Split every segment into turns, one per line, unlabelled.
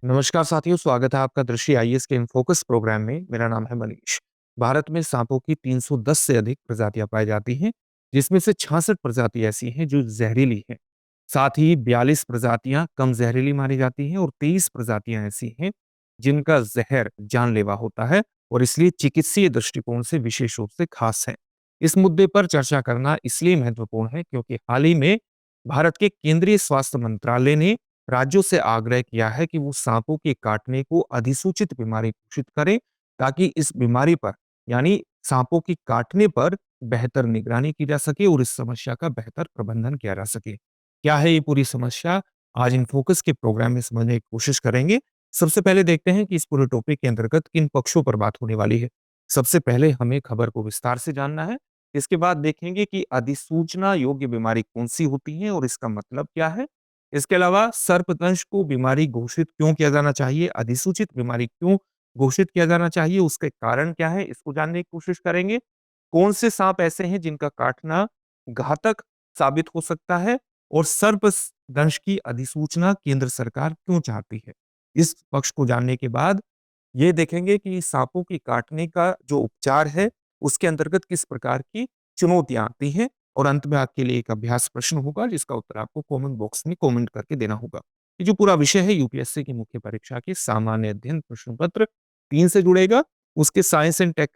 नमस्कार साथियों, स्वागत है आपका दृष्टि आईएएस के इन फोकस प्रोग्राम में। मेरा नाम है मनीष। भारत में सांपों की 310 से अधिक प्रजातियां पाई जाती हैं, जिसमें से 66 प्रजाति ऐसी हैं जो जहरीली हैं। साथ ही 42 प्रजातियां कम जहरीली मानी जाती हैं और 23 प्रजातियां ऐसी हैं जिनका जहर जानलेवा होता है और इसलिए चिकित्सीय दृष्टिकोण से विशेष रूप से खास है। इस मुद्दे पर चर्चा करना इसलिए महत्वपूर्ण है क्योंकि हाल ही में भारत के केंद्रीय स्वास्थ्य मंत्रालय ने राज्यों से आग्रह किया है कि वो सांपों के काटने को अधिसूचित बीमारी घोषित करें, ताकि इस बीमारी पर यानी सांपों के काटने पर बेहतर निगरानी की जा सके और इस समस्या का बेहतर प्रबंधन किया जा सके। क्या है ये पूरी समस्या? आज इन फोकस के प्रोग्राम में समझने की कोशिश करेंगे। सबसे पहले देखते हैं कि इस पूरे टॉपिक के अंतर्गत किन पक्षों पर बात होने वाली है। सबसे पहले हमें खबर को विस्तार से जानना है। इसके बाद देखेंगे कि अधिसूचना योग्य बीमारी कौन सी होती है और इसका मतलब क्या है। इसके अलावा सर्पदंश को बीमारी घोषित क्यों किया जाना चाहिए, अधिसूचित बीमारी क्यों घोषित किया जाना चाहिए, उसके कारण क्या है, इसको जानने की कोशिश करेंगे। कौन से सांप ऐसे हैं जिनका काटना घातक साबित हो सकता है और सर्पदंश की अधिसूचना केंद्र सरकार क्यों चाहती है। इस पक्ष को जानने के बाद ये देखेंगे कि सांपों की काटने का जो उपचार है, उसके अंतर्गत किस प्रकार की चुनौतियां आती हैं और अंत में आपके लिए एक अभ्यास प्रश्न होगा जिसका उत्तर आपको कमेंट बॉक्स में कमेंट करके देना होगा। ये जो पूरा विषय है यूपीएससी की मुख्य परीक्षा के सामान्य अध्ययन प्रश्न पत्र 3 से जुड़ेगा। उसके साइंस एंड टेक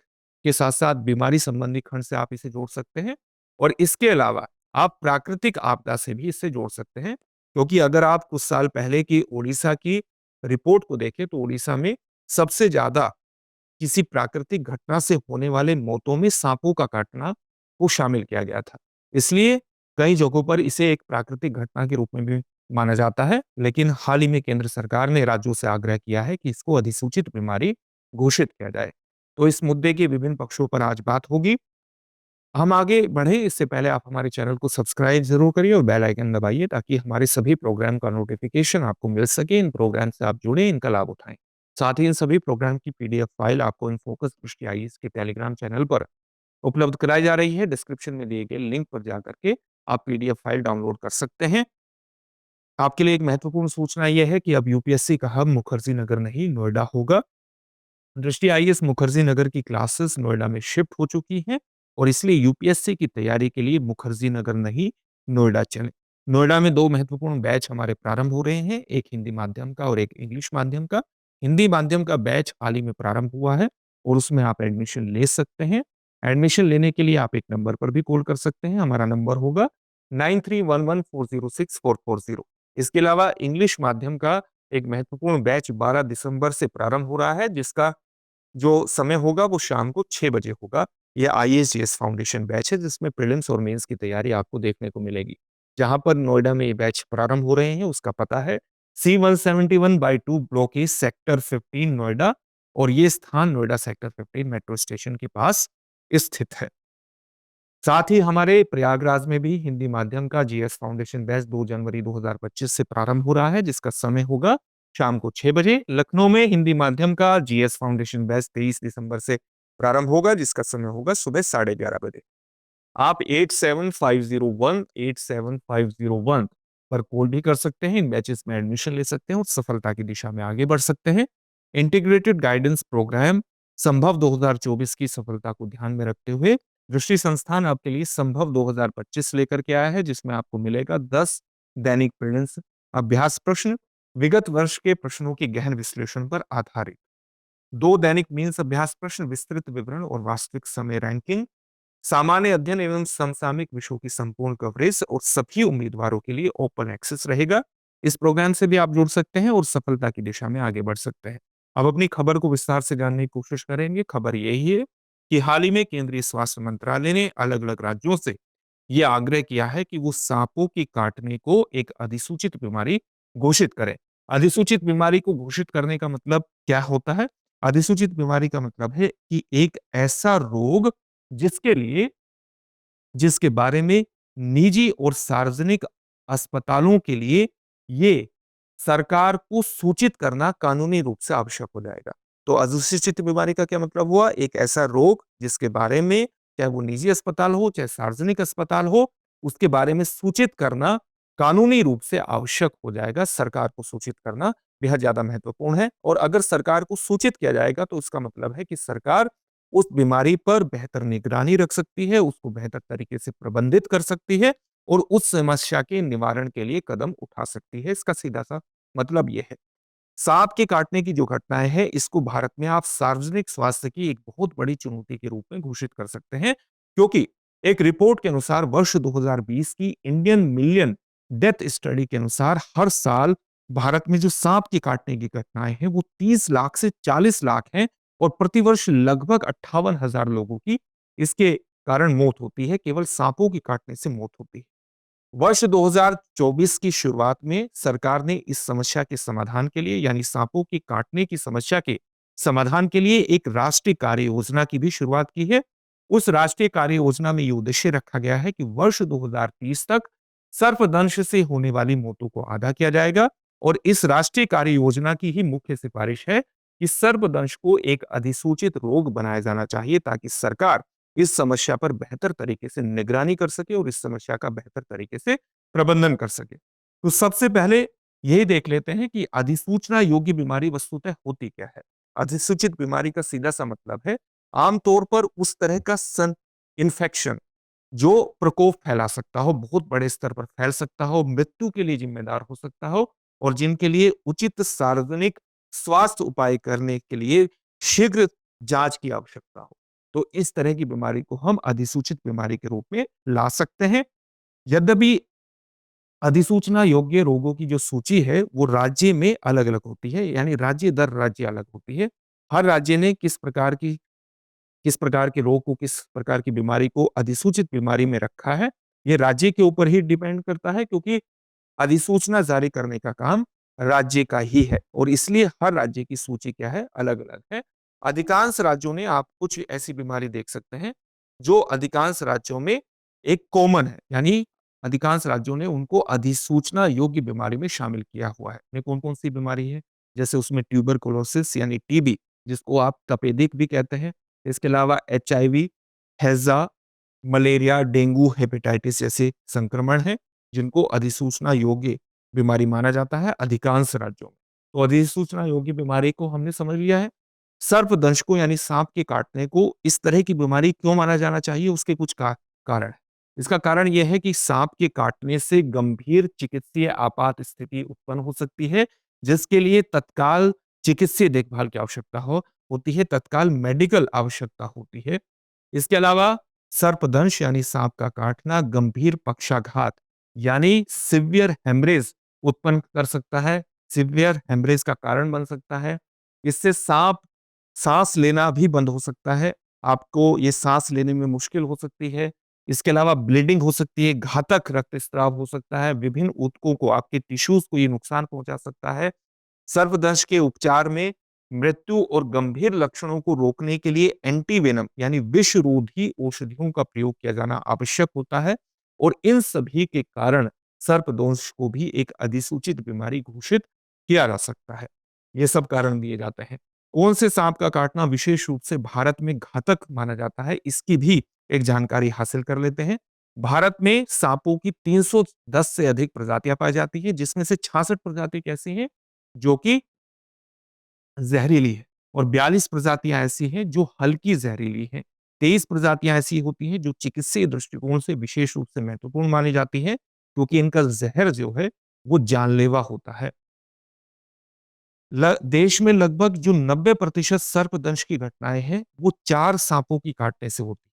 के साथ-साथ बीमारी संबंधी खंड से आप इसे जोड़ सकते हैं और इसके अलावा आप प्राकृतिक आपदा से भी इससे जोड़ सकते हैं, क्योंकि अगर आप कुछ साल पहले की ओडिशा की रिपोर्ट को देखें तो ओडिशा में सबसे ज्यादा किसी प्राकृतिक घटना से होने वाले मौतों में सांपों का काटना को शामिल किया गया था। इसलिए कई जगहों पर इसे एक प्राकृतिक घटना के रूप में भी माना जाता है, लेकिन हाल ही में केंद्र सरकार ने राज्यों से आग्रह किया है कि इसको अधिसूचित बीमारी घोषित किया जाए। तो इस मुद्दे के विभिन्न पक्षों पर आज बात होगी। हम आगे बढ़े इससे पहले आप हमारे चैनल को सब्सक्राइब जरूर करिए और बेल आइकन दबाइए ताकि हमारे सभी प्रोग्राम का नोटिफिकेशन आपको मिल सके। इन प्रोग्राम से आप जुड़े, इनका लाभ उठाएं। साथ ही इन सभी प्रोग्राम की पीडीएफ फाइल आपको इन फोकस दृष्टि आईएएस के टेलीग्राम चैनल पर उपलब्ध कराई जा रही है। डिस्क्रिप्शन में दिए गए लिंक पर जाकर के आप पीडीएफ फाइल डाउनलोड कर सकते हैं। आपके लिए एक महत्वपूर्ण सूचना यह है कि अब यूपीएससी का हब मुखर्जी नगर नहीं, नोएडा होगा। दृष्टि आईएएस मुखर्जी नगर की क्लासेस नोएडा में शिफ्ट हो चुकी हैं और इसलिए यूपीएससी की तैयारी के लिए मुखर्जी नगर नहीं, नोएडा चलें। नोएडा में 2 महत्वपूर्ण बैच हमारे प्रारंभ हो रहे हैं, एक हिंदी माध्यम का और एक इंग्लिश माध्यम का। हिंदी माध्यम का बैच हाल ही में प्रारंभ हुआ है और उसमें आप एडमिशन ले सकते हैं। एडमिशन लेने के लिए आप एक नंबर पर भी कॉल कर सकते हैं। हमारा नंबर होगा 9311406440। इसके अलावा इंग्लिश माध्यम का एक महत्वपूर्ण बैच 12 दिसंबर से प्रारंभ हो रहा है, जिसका जो समय होगा वो शाम को 6 बजे होगा। ये आईएएस फाउंडेशन बैच है जिसमें प्रीलिम्स और मेंस की तैयारी आपको देखने को मिलेगी। जहां पर नोएडा में ये बैच प्रारंभ हो रहे हैं उसका पता है C171/2 block A sector 15 Noida और ये स्थान नोएडा सेक्टर 15 मेट्रो स्टेशन के पास स्थित है। साथ ही हमारे प्रयागराज में भी हिंदी माध्यम का जीएस फाउंडेशन बैच 2 जनवरी 2025 से प्रारंभ हो रहा है जिसका समय होगा शाम को 6 बजे। लखनऊ में हिंदी माध्यम का जीएस फाउंडेशन बैच 23 दिसंबर से प्रारंभ होगा जिसका समय होगा सुबह 11:30 बजे। आप 8750187501 पर कॉल भी कर सकते हैं। इन बैचेस में एडमिशन ले सकते हैं और सफलता की दिशा में आगे बढ़ सकते हैं। इंटीग्रेटेड गाइडेंस प्रोग्राम संभव 2024 की सफलता को ध्यान में रखते हुए दृष्टि संस्थान आपके लिए संभव 2025 लेकर के आया है, जिसमें आपको मिलेगा 10 दैनिक प्रीलिम्स अभ्यास प्रश्न विगत वर्ष के प्रश्नों के गहन विश्लेषण पर आधारित, 2 दैनिक मेंस अभ्यास प्रश्न, विस्तृत विवरण और वास्तविक समय रैंकिंग, सामान्य अध्ययन एवं समसामयिक विषयों की संपूर्ण कवरेज और सभी उम्मीदवारों के लिए ओपन एक्सेस रहेगा। इस प्रोग्राम से भी आप जुड़ सकते हैं और सफलता की दिशा में आगे बढ़ सकते हैं। अब अपनी खबर को विस्तार से जानने की कोशिश करेंगे। खबर यही है कि हाल ही में केंद्रीय स्वास्थ्य मंत्रालय ने अलग अलग राज्यों से यह आग्रह किया है कि वो सांपों के काटने को एक अधिसूचित बीमारी घोषित करें। अधिसूचित बीमारी को घोषित करने का मतलब क्या होता है? अधिसूचित बीमारी का मतलब है कि एक ऐसा रोग जिसके लिए जिसके बारे में निजी और सार्वजनिक अस्पतालों के लिए ये सरकार को सूचित करना कानूनी रूप से आवश्यक हो जाएगा। तो अधिसूचित बीमारी का क्या मतलब हुआ? एक ऐसा रोग जिसके बारे में चाहे वो निजी अस्पताल हो चाहे सार्वजनिक अस्पताल हो, उसके बारे में सूचित करना कानूनी रूप से आवश्यक हो जाएगा। सरकार को सूचित करना बेहद ज्यादा महत्वपूर्ण है, और अगर सरकार को सूचित किया जाएगा तो उसका मतलब है कि सरकार उस बीमारी पर बेहतर निगरानी रख सकती है, उसको बेहतर तरीके से प्रबंधित कर सकती है और उस समस्या के निवारण के लिए कदम उठा सकती है। इसका सीधा सा मतलब यह है। सांप के काटने की जो घटनाएं हैं, इसको भारत में आप सार्वजनिक स्वास्थ्य की एक बहुत बड़ी चुनौती के रूप में घोषित कर सकते हैं, क्योंकि एक रिपोर्ट के अनुसार वर्ष 2020 की इंडियन मिलियन डेथ स्टडी के अनुसार हर साल भारत में जो सांप के काटने की घटनाएं हैं वो 30 लाख से 40 लाख हैं, और प्रतिवर्ष लगभग 58,000 लोगों की इसके कारण मौत होती है। केवल सांपों के काटने से मौत होती है। वर्ष 2024 की शुरुआत में सरकार ने इस समस्या के समाधान के लिए, यानी सांपों के काटने की समस्या के समाधान के लिए, एक राष्ट्रीय कार्य योजना की भी शुरुआत की है। उस राष्ट्रीय कार्य योजना में ये उद्देश्य रखा गया है कि वर्ष 2030 तक सर्पदंश से होने वाली मौतों को आधा किया जाएगा, और इस राष्ट्रीय कार्य योजना की ही मुख्य सिफारिश है कि सर्पदंश को एक अधिसूचित रोग बनाया जाना चाहिए, ताकि सरकार इस समस्या पर बेहतर तरीके से निगरानी कर सके और इस समस्या का बेहतर तरीके से प्रबंधन कर सके। तो सबसे पहले यही देख लेते हैं कि अधिसूचना योग्य बीमारी वस्तुतः होती क्या है। अधिसूचित बीमारी का सीधा सा मतलब है आमतौर पर उस तरह का सन इन्फेक्शन जो प्रकोप फैला सकता हो, बहुत बड़े स्तर पर फैल सकता हो, मृत्यु के लिए जिम्मेदार हो सकता हो, और जिनके लिए उचित सार्वजनिक स्वास्थ्य उपाय करने के लिए शीघ्र जांच की आवश्यकता हो। तो इस तरह की बीमारी को हम अधिसूचित बीमारी के रूप में ला सकते हैं। यद्यपि अधिसूचना योग्य रोगों की जो सूची है वो राज्य में अलग-अलग होती है, यानी राज्य दर राज्य अलग होती है। हर राज्य ने किस प्रकार के रोग को, किस प्रकार की बीमारी को अधिसूचित बीमारी में रखा है, ये राज्य के ऊपर ही डिपेंड करता है, क्योंकि अधिसूचना जारी करने का काम राज्य का ही है, और इसलिए हर राज्य की सूची क्या है, अलग-अलग है। अधिकांश राज्यों ने, आप कुछ ऐसी बीमारी देख सकते हैं जो अधिकांश राज्यों में एक कॉमन है, यानी अधिकांश राज्यों ने उनको अधिसूचना योग्य बीमारी में शामिल किया हुआ है। ये कौन-कौन सी बीमारी है? जैसे उसमें ट्यूबरकुलोसिस यानी टीबी, जिसको आप तपेदिक भी कहते हैं। इसके अलावा एचआईवी, हैजा, मलेरिया, डेंगू, हेपेटाइटिस जैसे संक्रमण हैं, जिनको अधिसूचना योग्य बीमारी माना जाता है अधिकांश राज्यों में। तो अधिसूचना योग्य बीमारी को हमने समझ लिया है। सर्पदंश को, यानी सांप के काटने को इस तरह की बीमारी क्यों माना जाना चाहिए, उसके कुछ कारण है। इसका कारण यह है कि सांप के काटने से गंभीर चिकित्सीय आपात स्थिति उत्पन्न हो सकती है, जिसके लिए तत्काल चिकित्सीय देखभाल की आवश्यकता होती है, तत्काल मेडिकल आवश्यकता होती है। इसके अलावा सर्पदंश यानी सांप का काटना गंभीर पक्षाघात यानी सिवियर हेमरेज उत्पन्न कर सकता है, सिवियर हेमरेज का कारण बन सकता है। इससे सांप सांस लेना भी बंद हो सकता है, आपको ये सांस लेने में मुश्किल हो सकती है। इसके अलावा ब्लीडिंग हो सकती है, घातक रक्तस्राव हो सकता है, विभिन्न ऊतकों को, आपके टिश्यूज को ये नुकसान पहुंचा सकता है। सर्पदंश के उपचार में मृत्यु और गंभीर लक्षणों को रोकने के लिए एंटीवेनम यानी विषरोधी औषधियों का प्रयोग किया जाना आवश्यक होता है, और इन सभी के कारण सर्पदंश को भी एक अधिसूचित बीमारी घोषित किया जा सकता है। ये सब कारण दिए जाते हैं। कौन से सांप का काटना विशेष रूप से भारत में घातक माना जाता है, इसकी भी एक जानकारी हासिल कर लेते हैं। भारत में सांपों की 310 से अधिक प्रजातियां पाई जाती है, जिसमें से 66 प्रजाति कैसी हैं जो कि जहरीली है, और 42 प्रजातियां ऐसी हैं जो हल्की जहरीली हैं। 23 प्रजातियां ऐसी होती हैं जो चिकित्सीय दृष्टिकोण से विशेष रूप से महत्वपूर्ण मानी जाती हैं, क्योंकि इनका जहर जो है वो जानलेवा होता है। देश में लगभग जो 90% सर्पदंश की घटनाएं हैं वो 4 सांपों की काटने से होती है।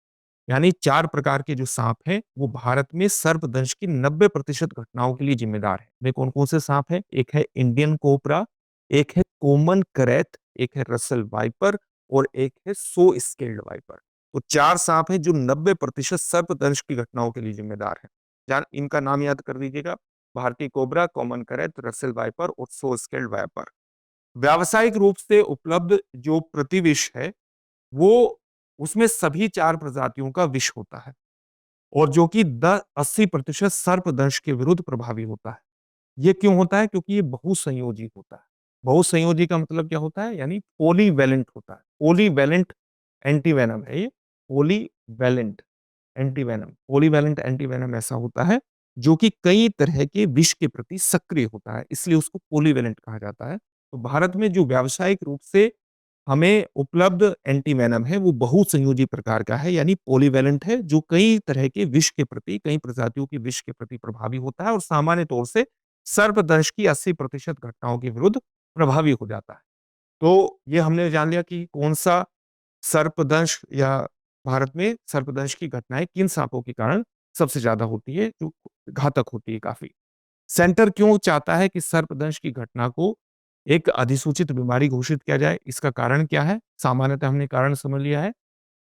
यानी 4 प्रकार के जो सांप हैं वो भारत में सर्पदंश की 90% घटनाओं के लिए जिम्मेदार है। वे कौन कौन से सांप हैं? एक है इंडियन कोबरा, एक है कॉमन करैत, एक है रसल वाइपर, और एक है सो स्केल्ड वाइपर। तो 4 सांप हैं जो 90% सर्पदंश की घटनाओं के लिए जिम्मेदार है। जान इनका नाम याद कर लीजिएगा, भारतीय कोबरा, कॉमन करैत, रसल वाइपर और सो स्केल्ड वाइपर। व्यावसायिक रूप से उपलब्ध जो प्रतिविष है वो, उसमें सभी 4 प्रजातियों का विष होता है, और जो कि 80% सर्पदंश के विरुद्ध प्रभावी होता है। ये क्यों होता है? क्योंकि ये बहुसंयोजी होता है। बहुसंयोजी का मतलब क्या होता है? यानी पॉलीवैलेंट होता है। पॉलीवैलेंट एंटीवेनम है ये। पॉलीवैलेंट एंटीवेनम, पॉलीवैलेंट एंटीवेनम ऐसा होता है जो कि कई तरह के विष के प्रति सक्रिय होता है, इसलिए उसको पॉलीवैलेंट कहा जाता है। तो भारत में जो व्यावसायिक रूप से हमें उपलब्ध एंटीवेनम है, वो बहुसंयोजी प्रकार का है, यानी पॉलीवैलेंट है, जो कई तरह के विष के प्रति, कई प्रजातियों के विष के प्रति प्रभावी होता है और सामान्य तौर से सर्पदंश की 80% घटनाओं के विरुद्ध प्रभावी हो जाता है। तो ये हमने जान लिया कि कौन-सा सर्पदंश या भारत में सर्पदंश की घटनाएँ किन साँपों के कारण सबसे ज़्यादा होती है, जो घातक होती है काफ़ी। सेंटर क्यों चाहता है कि सर्पदंश की घटना को एक अधिसूचित बीमारी घोषित किया जाए? इसका कारण क्या है? सामान्यतः हमने कारण समझ लिया है।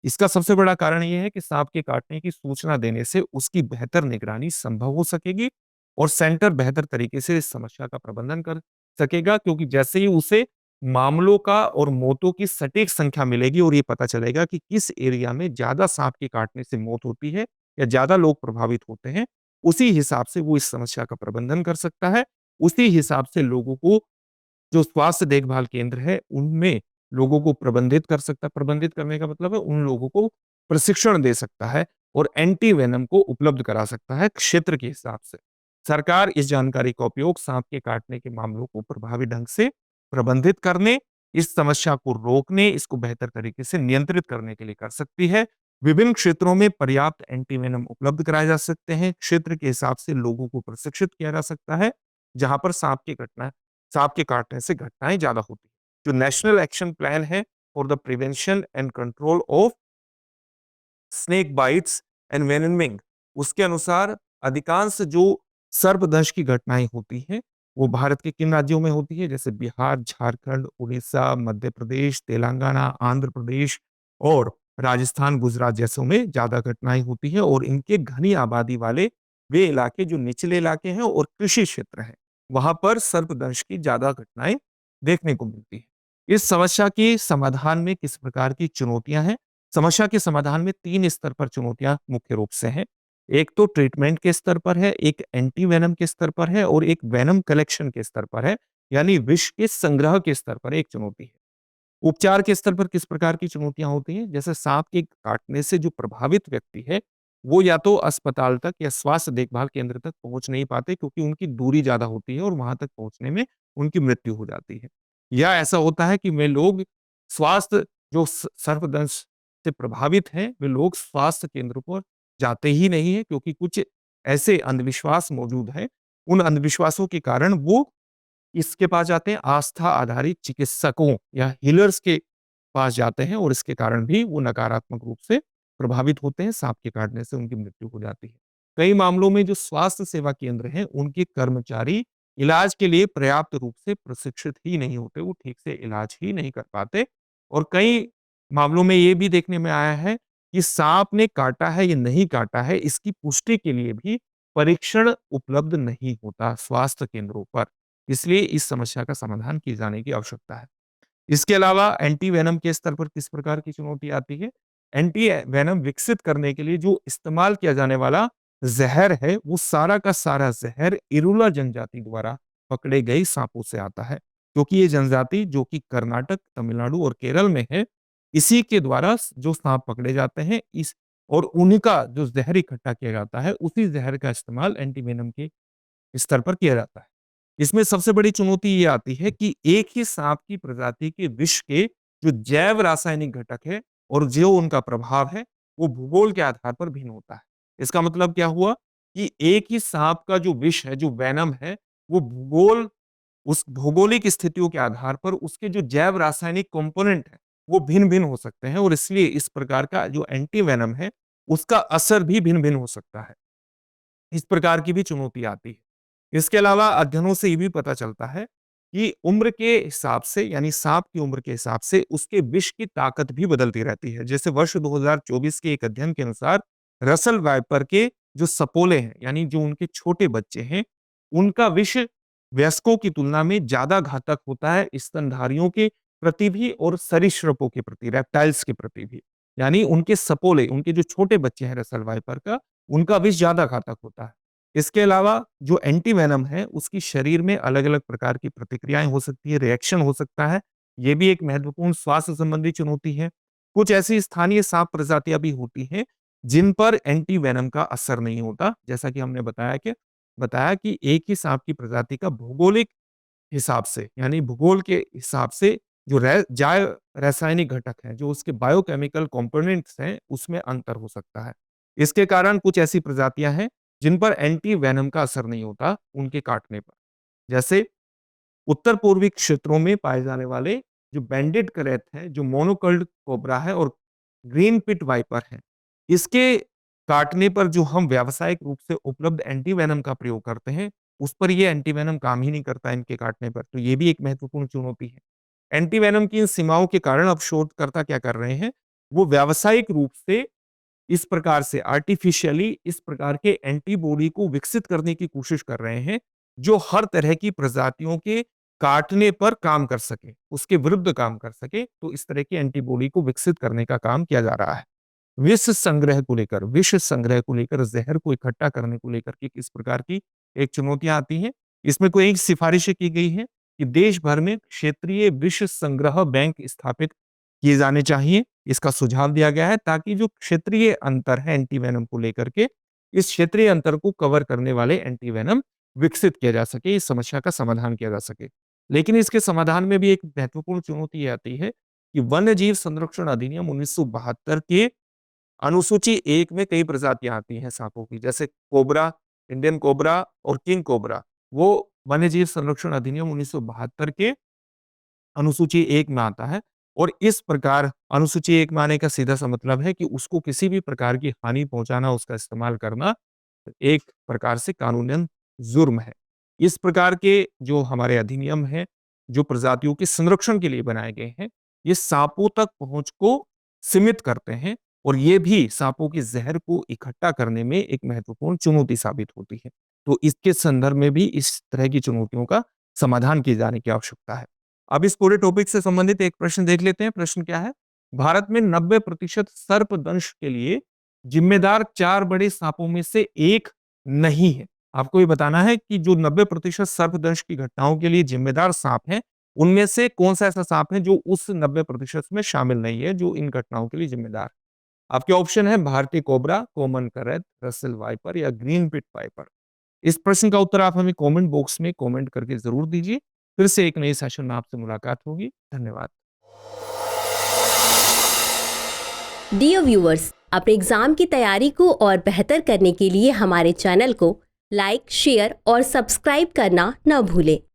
इसका सबसे बड़ा कारण ये है कि साँप के काटने की सूचना देने से उसकी बेहतर निगरानी संभव हो सकेगी और सेंटर बेहतर तरीके से इस समस्या का प्रबंधन कर सकेगा, क्योंकि जैसे ही उसे मामलों का और मौतों की सटीक संख्या मिलेगी और ये पता चलेगा कि किस एरिया में ज़्यादा साँप के काटने से मौत होती है या ज़्यादा लोग प्रभावित होते हैं, उसी हिसाब से वो इस समस्या का प्रबंधन कर सकता है। उसी हिसाब से लोगों को जो स्वास्थ्य देखभाल केंद्र है, उनमें लोगों को प्रबंधित कर सकता है। प्रबंधित करने का मतलब है उन लोगों को प्रशिक्षण दे सकता है और एंटी वेनम को उपलब्ध करा सकता है क्षेत्र के हिसाब से। सरकार इस जानकारी का उपयोग साँप के काटने के मामलों को प्रभावी ढंग से प्रबंधित करने, इस समस्या को रोकने, इसको बेहतर तरीके से नियंत्रित करने के लिए कर सकती है। विभिन्न क्षेत्रों में पर्याप्त एंटी वेनम उपलब्ध कराए जा सकते हैं। क्षेत्र के हिसाब से लोगों को प्रशिक्षित किया जा सकता है, जहाँ पर सांप के काटने से घटनाएँ ज़्यादा होती हैं। जो नेशनल एक्शन प्लान है for the prevention and control of snake bites and envenoming, उसके अनुसार अधिकांश जो सर्पदंश की घटनाएँ होती हैं, वो भारत के किन राज्यों में होती है? जैसे बिहार, झारखंड, उड़ीसा, मध्य प्रदेश, तेलंगाना, आंध्र प्रदेश और राजस्थान, गुजरात जैसों में ज़्यादा घटनाएँ होती हैं और इनके घनी आबादी वाले वे इलाके जो निचले इलाके हैं और कृषि क्षेत्र हैं, वहाँ पर सर्पदंश की ज़्यादा घटनाएँ देखने को मिलती हैं। इस समस्या के समाधान में किस प्रकार की चुनौतियाँ हैं? समस्या के समाधान में 3 स्तर पर चुनौतियाँ मुख्य रूप से हैं। एक तो ट्रीटमेंट के स्तर पर है, एक एंटी वेनम के स्तर पर है और एक वेनम कलेक्शन के स्तर पर है, यानी विष के संग्रह के स्तर पर एक चुनौती है। उपचार के स्तर पर किस प्रकार की चुनौतियाँ होती हैं? जैसे साँप के काटने से जो प्रभावित व्यक्ति है, वो या तो अस्पताल तक या स्वास्थ्य देखभाल केंद्र तक पहुँच नहीं पाते, क्योंकि उनकी दूरी ज़्यादा होती है और वहाँ तक पहुँचने में उनकी मृत्यु हो जाती है। या ऐसा होता है कि वे लोग स्वास्थ्य जो सर्पदंश से प्रभावित हैं, वे लोग स्वास्थ्य केंद्र पर जाते ही नहीं हैं, क्योंकि कुछ ऐसे अंधविश्वास मौजूद हैं। उन अंधविश्वासों के कारण वो इसके पास जाते हैं, आस्था आधारित चिकित्सकों या हीलर्स के पास जाते हैं और इसके कारण भी वो नकारात्मक रूप से प्रभावित होते हैं, साँप के काटने से उनकी मृत्यु हो जाती है। कई मामलों में जो स्वास्थ्य सेवा केंद्र हैं, उनके कर्मचारी इलाज के लिए पर्याप्त रूप से प्रशिक्षित ही नहीं होते, वो ठीक से इलाज ही नहीं कर पाते और कई मामलों में ये भी देखने में आया है कि साँप ने काटा है या नहीं काटा है, इसकी पुष्टि के लिए भी परीक्षण उपलब्ध नहीं होता स्वास्थ्य केंद्रों पर। इसलिए इस समस्या का समाधान किए जाने की आवश्यकता है। इसके अलावा एंटी वेनम के स्तर पर किस प्रकार की चुनौती आती है? एंटी वेनम विकसित करने के लिए जो इस्तेमाल किया जाने वाला ज़हर है, वो सारा का सारा ज़हर इरूला जनजाति द्वारा पकड़े गए साँपों से आता है। क्योंकि ये जनजाति जो कि कर्नाटक, तमिलनाडु और केरल में है, इसी के द्वारा जो साँप पकड़े जाते हैं, इस और उन्हीं का जो ज़हर इकट्ठा किया जाता है, उसी ज़हर का इस्तेमाल एंटी वेनम के स्तर पर किया जाता है। इसमें सबसे बड़ी चुनौती ये आती है कि एक ही सांप की प्रजाति के विष के जो जैव रासायनिक घटक है और जो उनका प्रभाव है, वो भूगोल के आधार पर भिन्न होता है। इसका मतलब क्या हुआ कि एक ही सांप का जो विष है, जो वेनम है, वो उस भौगोलिक स्थितियों के आधार पर उसके जो जैव रासायनिक कंपोनेंट हैं, वो भिन्न-भिन्न हो सकते हैं और इसलिए इस प्रकार का जो एंटी वेनम है, उसका असर भी भिन्न-भिन्न हो सकता है। इस प्रकार की भी चुनौती आती है। इसके अलावा अध्ययनों से ये भी पता चलता है कि उम्र के हिसाब से, यानी सांप की उम्र के हिसाब से उसके विष की ताकत भी बदलती रहती है। जैसे वर्ष 2024 के एक अध्ययन के अनुसार रसल वाइपर के जो सपोले हैं, यानी जो उनके छोटे बच्चे हैं, उनका विष वयस्कों की तुलना में ज्यादा घातक होता है स्तनधारियों के प्रति भी और सरीसृपों के प्रति, रेप्टाइल्स के प्रति भी। यानी उनके सपोले, उनके जो छोटे बच्चे हैं रसल वाइपर का, उनका विष ज्यादा घातक होता है। इसके अलावा जो एंटी वेनम है, उसकी शरीर में अलग-अलग प्रकार की प्रतिक्रियाएँ हो सकती है, रिएक्शन हो सकता है। ये भी एक महत्वपूर्ण स्वास्थ्य संबंधी चुनौती है। कुछ ऐसी स्थानीय साँप प्रजातियाँ भी होती हैं, जिन पर एंटी वेनम का असर नहीं होता। जैसा कि हमने बताया कि बताया कि एक ही सांप की प्रजाति का भौगोलिक हिसाब से यानी भूगोल के हिसाब से जो रासायनिक घटक हैं, जो उसके बायोकेमिकल कंपोनेंट्स हैं, उसमें अंतर हो सकता है। इसके कारण कुछ ऐसी प्रजातियां हैं जिन पर एंटी वेनम का असर नहीं होता उनके काटने पर। जैसे उत्तर पूर्वी क्षेत्रों में पाए जाने वाले जो बैंडेड करैत है, जो मोनोकल्ड कोबरा है और ग्रीन पिट वाइपर है, इसके काटने पर जो हम व्यावसायिक रूप से उपलब्ध एंटीवेनम का प्रयोग करते हैं, उस पर ये एंटीवेनम काम ही नहीं करता इनके काटने पर। तो ये भी एक महत्वपूर्ण चुनौती है। एंटीवेनम की इन सीमाओं के कारण अब शोधकर्ता क्या कर रहे हैं, वो व्यावसायिक रूप से इस प्रकार से आर्टिफिशियली इस प्रकार के एंटीबॉडी को विकसित करने की कोशिश कर रहे हैं, जो हर तरह की प्रजातियों के काटने पर काम कर सके, उसके विरुद्ध काम कर सके। तो इस तरह की एंटीबॉडी को विकसित करने का काम किया जा रहा है। विष संग्रह को लेकर, जहर को इकट्ठा करने को लेकर के किस प्रकार की एक चुनौतियां आती हैं। इसमें कोई एक सिफारिशें की गई हैं कि देश भर में क्षेत्रीय विष संग्रह बैंक स्थापित किए जाने चाहिए। इसका सुझाव दिया गया है ताकि जो क्षेत्रीय अंतर है एंटीवेनम को लेकर के, इस क्षेत्रीय अंतर को कवर करने वाले एंटीवेनम विकसित किया जा सके, इस समस्या का समाधान किया जा सके। लेकिन इसके समाधान में भी एक महत्वपूर्ण चुनौती ये आती है कि वन्य जीव संरक्षण अधिनियम 1972 के अनुसूची 1 में कई प्रजातियां आती हैं सांपों की, जैसे कोबरा, इंडियन कोबरा और किंग कोबरा। वो वन्य जीव संरक्षण अधिनियम 1972 के अनुसूची 1 में आता है और इस प्रकार अनुसूची 1 में आने का सीधा सा मतलब है कि उसको किसी भी प्रकार की हानि पहुंचाना, उसका इस्तेमाल करना एक प्रकार से कानूनन जुर्म है। इस प्रकार के जो हमारे अधिनियम हैं, जो प्रजातियों के संरक्षण के लिए बनाए गए हैं, ये सांपों तक पहुंच को सीमित करते हैं और ये भी सांपों के जहर को इकट्ठा करने में एक महत्वपूर्ण चुनौती साबित होती है। तो इसके संदर्भ में भी इस तरह की चुनौतियों का समाधान किए जाने की आवश्यकता है। अब इस पूरे टॉपिक से संबंधित एक प्रश्न देख लेते हैं। प्रश्न क्या है? भारत में 90% सर्पदंश के लिए जिम्मेदार 4 बड़े सांपों में से एक नहीं है। आपको ये बताना है कि जो 90% सर्पदंश की घटनाओं के लिए जिम्मेदार सांप हैं, उनमें से कौन-सा ऐसा सांप है जो उस 90% में शामिल नहीं है, जो इन घटनाओं के लिए जिम्मेदार। आपके ऑप्शन है भारतीय कोबरा, कॉमन करैत, रसेल वाइपर या ग्रीन पिट वाइपर। इस प्रश्न का उत्तर आप हमें कमेंट बॉक्स में कमेंट करके जरूर दीजिए। फिर से एक नए सेशन में आपसे मुलाकात होगी। धन्यवाद।
डियर व्यूअर्स, अपने एग्जाम की तैयारी को और बेहतर करने के लिए हमारे चैनल को लाइक, शेयर और सब्सक्राइब करना न भूलें।